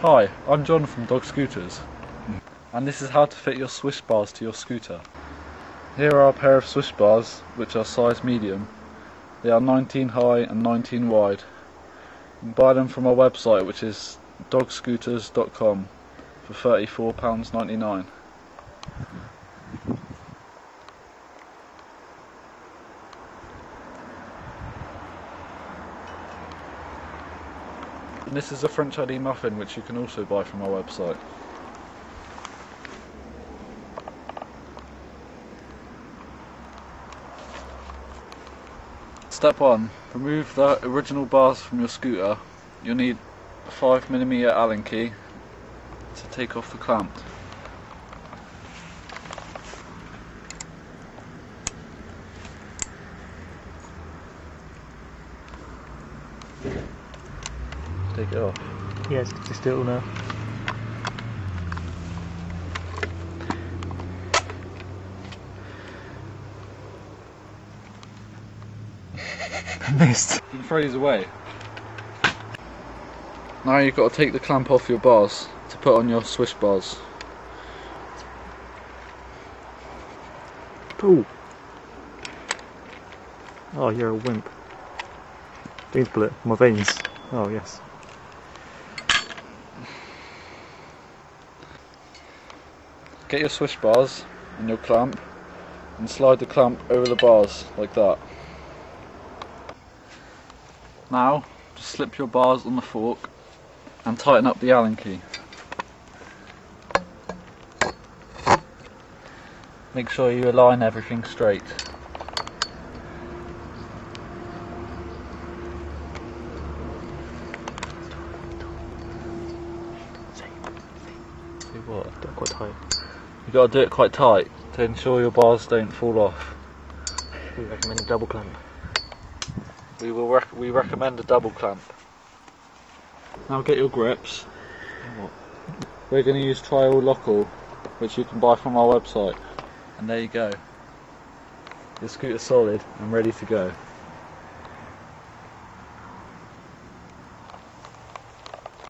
Hi, I'm John from Dog Scooters, and this is how to fit your Swish Bars to your scooter. Here are a pair of Swish Bars, which are size medium. They are 19 high and 19 wide. You can buy them from our website, which is dogscooters.com, for £34.99. And this is a French ID muffin, which you can also buy from our website. Step 1. Remove the original bars from your scooter. You'll need a 5mm Allen key to take off the clamp. Take it off. Yes, just do it all now. Missed. You can throw these away. Now you've got to take the clamp off your bars to put on your Swish Bars. Ooh. Oh, you're a wimp. Veins bullet, my veins. Oh, yes. Get your Swish Bars and your clamp and slide the clamp over the bars like that. Now just slip your bars on the fork and tighten up the Allen key. Make sure you align everything straight. Do what? Do it quite tight. You've got to do it quite tight to ensure your bars don't fall off. We recommend a double clamp. We recommend a double clamp. Now get your grips. We're going to use Tri-All Lock-All, which you can buy from our website. And there you go. Your scooter's solid and ready to go.